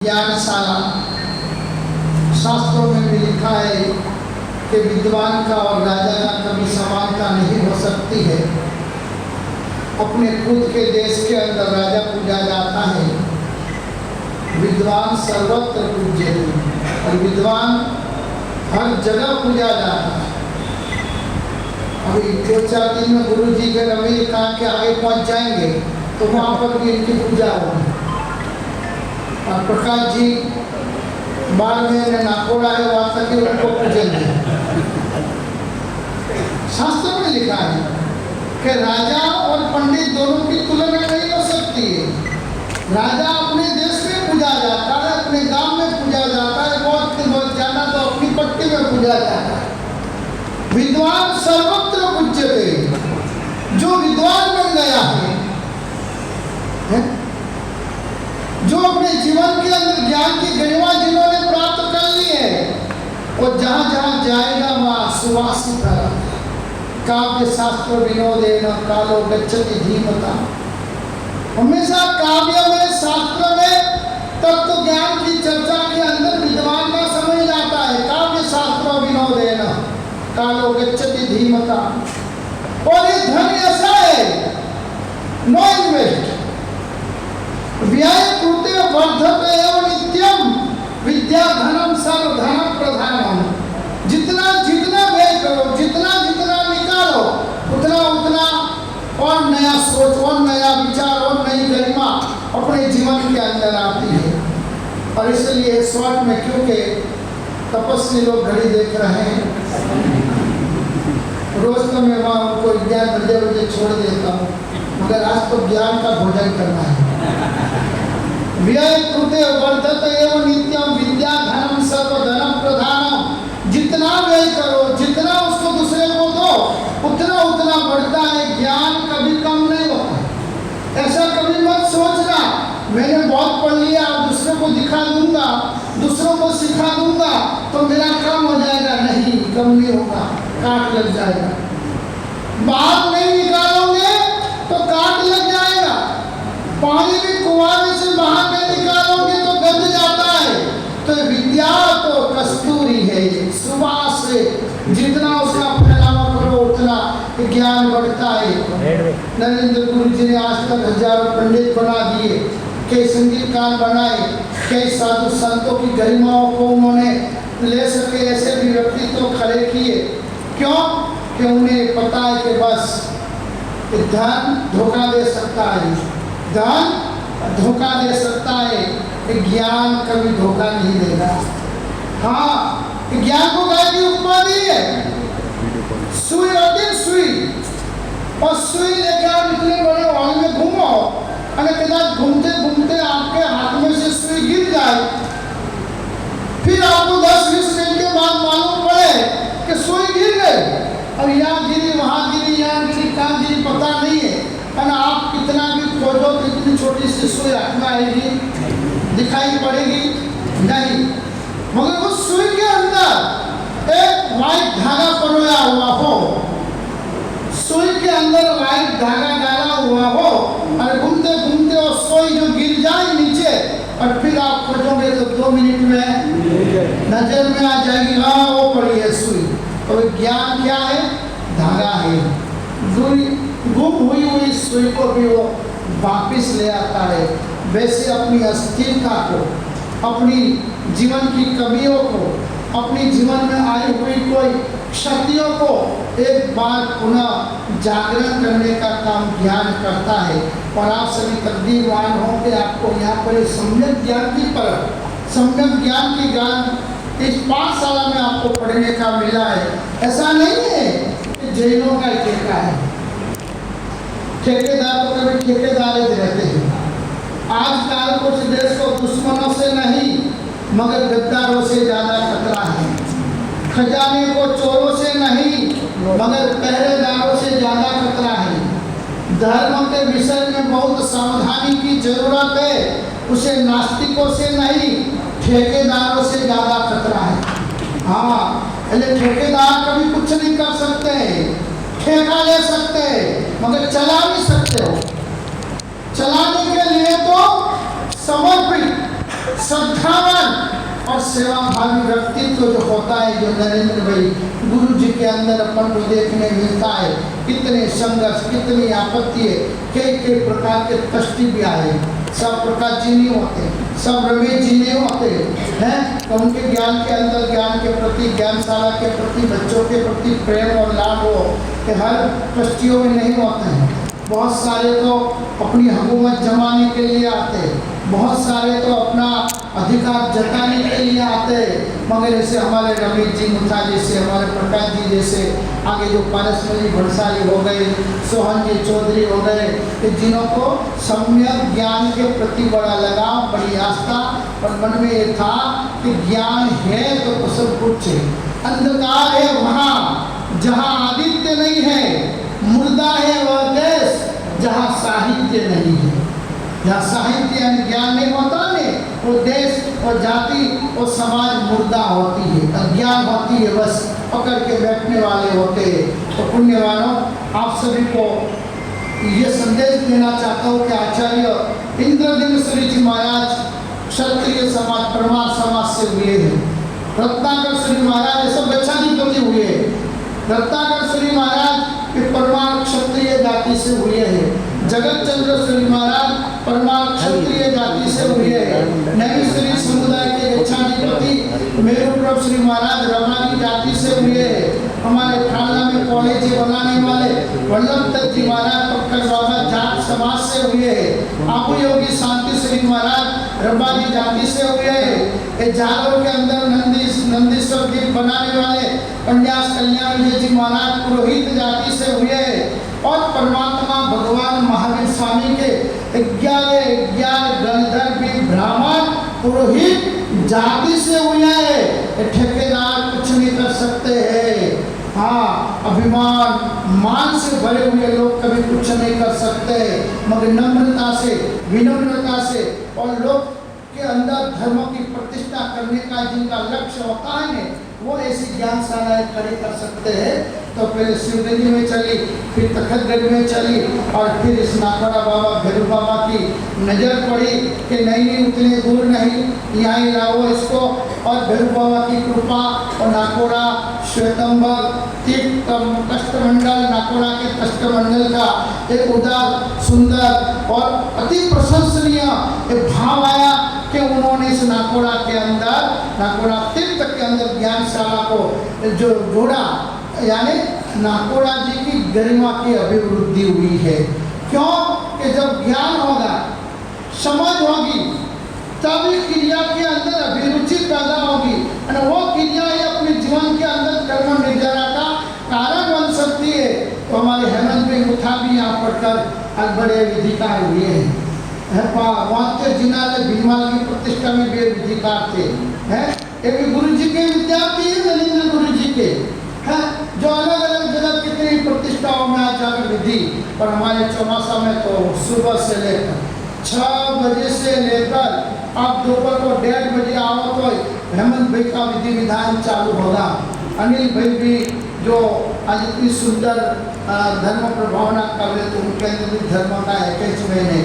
ज्ञानशाला। शास्त्रों में भी लिखा है कि विद्वान का और राजा का कभी समानता नहीं हो सकती है। अपने खुद के देश के अंदर राजा पूजा जाता है, विद्वान सर्वत्र पूज्य है और विद्वान हर जगह पूजा जाता है। अभी 2-4 दिन में गुरु जी फिर अमेरिका के आगे पहुंच जाएंगे तो वहाँ पर भी इनकी पूजा होगी। और प्रकाश जी बाढ़ में नाकोड़ा है वहाँ तक उनको पूजेंगे। शास्त्र में लिखा है कि राजा और पंडित दोनों की तुलना नहीं हो सकती है। राजा अपने देश में पूजा जाता है, अपने गांव में पूजा जाता है, बहुत जाना तो अपनी पट्टी में पूजा जाता है। विद्वान सर्वत्र पूज्यते। जो विद्वान बन गया है, जो अपने जीवन के अंदर ज्ञान की गरिमा जिन्होंने प्राप्त कर ली है, वो जहाँ जहाँ जाएगा वहाँ सुवासित है। काव्य शास्त्र विनोदेन कालो गच्छति धीमता। हमेशा काव्य में, शास्त्र में तत्व ज्ञान की चर्चा के अंदर विद्वान का समय जाता है। काव्य शास्त्र विनोदेन कालो गच्छति धीमता। और ये धन ऐसा है, नो इन्वेस्ट, व्यय कृते वर्धते एवं नित्यम विद्या धनम सर्व धन प्रधानम। जितना जितना व्यय करो, जितना जितना निकालो, उतना उतना और नया सोच और नया विचार और नई गरिमा अपने जीवन के अंदर आती है। और इसलिए स्वर्ग में, क्योंकि तपस्वी लोग घड़ी देख रहे हैं, रोज तो मैं वहाँ उनको 11 बजे छोड़ देता हूँ, मगर आज तो ज्ञान का भोजन करना है। व्यय कृते वर्धते एवं नित्यम विद्या धनम सर्व धनम प्रधानम। जितना व्यय करो, जितना उसको दूसरे को दो, उतना उतना बढ़ता है। ज्ञान कभी कम नहीं होता। ऐसा कभी मत सोचना मैंने बहुत पढ़ लिया और दूसरे को दिखा दूंगा, दूसरों को सिखा दूंगा तो मेरा कम हो जाएगा। नहीं, कम नहीं होगा, काट लग जाएगा। बाहर नहीं निकालोगे तो काट लग जाएगा। पानी भी कुआं में से बाहर नहीं निकालोगे तो गंद जाता है। तो विद्या तो कस्तूरी है, सुवास से जितना उसका फैलावा करो उतना ज्ञान बढ़ता है। नरेंद्र गुरु जी ने आज तक हजारों पंडित बना दिए, कई संगीतकार बनाए, कई साधु संतों की गरिमाओं को उन्होंने ले सके ऐसे भी व्यक्तित्व खड़े किए। क्यों? कि उन्हें पता है कि बस धन धोखा दे सकता है, धन धोखा दे सकता है, ज्ञान कभी धोखा नहीं देगा। हाँ, ज्ञान को गाय की उपमा दी है, सुई होती है सुई, और सुई लेकर आप इतने बड़े हॉल में घूमो, अगर कदाच घूमते घूमते आपके हाथ में से सुई गिर जाए, फिर आपको 10-20 मिनट के बाद मालूम पड़े कि सुई गिर गई। अब यहाँ गिरी, वहाँ गिरी, यहाँ गिरी, कहाँ गिरी पता नहीं है। और आप कितना भी खोजो तो इतनी छोटी सी सुई हाथ में आएगी, दिखाई पड़ेगी नहीं। मगर उस सुई के अंदर एक व्हाइट धागा परोया हुआ हो, सुई के अंदर व्हाइट धागा डाला हुआ हो, और घूमते घूमते और सुई जो गिर जाए नीचे, और फिर आप खोजोगे तो 2 मिनट में नजर में आ जाएगी, हाँ वो पड़ी है सुई। और ज्ञान क्या है? धागा है। गुम हुई सुई को भी वो वापिस ले आता है। वैसे अपनी अस्थिरता को, अपनी जीवन की कमियों को, अपनी जीवन में आई हुई कोई क्षतियों को एक बार पुनः जागरण करने का काम ज्ञान करता है। और आप सभी तकदीरवान हो कि आपको यहाँ पर सम्यक ज्ञान की परख, सम्यक ज्ञान की ज्ञान इस पाठशाला में आपको पढ़ने का मिला है। ऐसा नहीं है कि जैनों का ठेका है, ठेकेदार तो कभी ठेकेदार ही रहते हैं। आजकल कुछ देश को दुश्मनों से नहीं मगर गद्दारों से ज्यादा खतरा है। खजाने को चोरों से नहीं मगर पहरेदारों से ज्यादा खतरा है। धर्म के विषय में बहुत सावधानी की जरूरत है, उसे नास्तिकों से नहीं ठेकेदारों से ज्यादा खतरा है। हाँ, ठेकेदार कभी कुछ नहीं कर सकते, ठेका ले सकते मगर चला नहीं सकते हो। चलाने के लिए तो समर्पित श्रद्धावान और सेवाभावी व्यक्तित्व जो होता है, जो नरेंद्र भाई गुरु जी के अंदर अपन को देखने मिलता है, कितने संघर्ष, कितनी आपत्ति है, कई प्रकार के कष्ट भी आए, सब प्रकाश जी नहीं होते, सब रमेश जी नहीं होते हैं, तो उनके ज्ञान के अंदर, ज्ञान के प्रति, ज्ञानशाला के प्रति, बच्चों के प्रति प्रेम और लाभ हो कि हर कष्टियों में नहीं होते हैं। बहुत सारे तो अपनी हुकूमत जमाने के लिए आते, बहुत सारे तो अपना अधिकार जताने के लिए आते, मगर ऐसे हमारे रमेश जी मुथा जैसे, हमारे प्रकाश जी जैसे, आगे जो पारसमणि भंसाली हो गए, सोहन जी चौधरी हो गए, कि जिन्हों को सम्यक ज्ञान के प्रति बड़ा लगाव, बड़ी आस्था, और मन में ये था कि ज्ञान है तो सब कुछ है। अंधकार है वहाँ जहाँ आदित्य नहीं है, मुर्दा है वह देश जहाँ साहित्य नहीं है। जहाँ साहित्य यानी ज्ञान नहीं होता ने, वो देश और जाति और समाज मुर्दा होती है, अज्ञान होती है, बस पकड़ के बैठने वाले होते हैं। तो पुण्यवानों, आप सभी को ये संदेश देना चाहता हूँ कि आचार्य इंद्रदेव जी महाराज क्षत्रिय समाज, परमार समाज से हुए हैं। रत्नाकर श्री महाराज ये सब बच्चाधिपति हुए हैं। रत्नाकर श्री महाराज के परमार क्षत्रिय जाति से हुए हैं। जगत चंद्र श्री महाराज परमार क्षत्रिय जाति से हुए हैं। नवी श्री समुदाय के बच्चाधिपति मेरुप्रभ श्री महाराज रमानी जाति से हुए हैं। हमारे थाना में कॉलेज बनाने वाले वल्लभ दत्त जी महाराज पक्कर बाबा जाट समाज से हुए हैं। आबू योगी शांति श्री महाराज रबानी जाति से हुए हैं। जालोर के अंदर नंदीश्वर दीप बनाने वाले पंड्यास कल्याण जी महाराज पुरोहित जाति से हुए हैं। और परमात्मा भगवान महावीर स्वामी के 11 गणधर भी ब्राह्मण पुरोहित जाति से हुए हैं। ठेकेदार कुछ नहीं कर सकते हैं। हाँ, अभिमान मान से भरे हुए लोग कभी कुछ नहीं कर सकते, मगर नम्रता से, विनम्रता से और लोग के अंदर धर्म की प्रतिष्ठा करने का जिनका लक्ष्य होता है, वो ऐसी ज्ञानशालाएं खड़ी कर सकते हैं। तो पहले शिवगंज में चली, फिर तखतगढ़ में चली, और फिर इस नाकोड़ा बाबा भैरव बाबा की नज़र पड़ी कि नहीं उतने दूर नहीं, यहाँ ही लाओ इसको। और भैरव बाबा की कृपा और नाकोड़ा श्वेतंबर तीर्थ कष्टमंडल, नाकोड़ा के कष्टमंडल का एक उदार, सुंदर और अति प्रशंसनीय भाव आया कि उन्होंने इस नाकोड़ा के अंदर, नाकोड़ा तीर्थ के अंदर ज्ञानशाला को जो जोड़ा, यानी नाकोड़ा जी की गरिमा की अभिवृद्धि हुई है। क्यों कि जब ज्ञान होगा, समझ होगी, तब क्रिया के अंदर अभिरुचि पैदा होगी, और वो क्रिया ही अपने जीवन के अंदर कर्म निर्जरा का कारण बन सकती है। तो हमारे हेमंत भाई मुथा भी यहाँ पढ़कर आज बड़े विधिकार हुए हैं। वहाँ जिन्होंने भीमाल की प्रतिष्ठा में भी विधिकार थे, हैं ये भी गुरु जी के विद्यार्थी हैं, नरेंद्र गुरु जी के हैं, जो अलग अलग जगह कितनी प्रतिष्ठाओं में आज जाकर विधि। और हमारे चौमासा में तो सुबह से लेकर 6 बजे से लेकर आप दोपहर को 1:30 बजे आओ तो हेमंत भाई का विधि विधान चालू होगा। अनिल भाई भी जो आज इतनी सुंदर धर्म प्रभावना कर रहे, तो उनके अंदर भी धर्म का एक महीने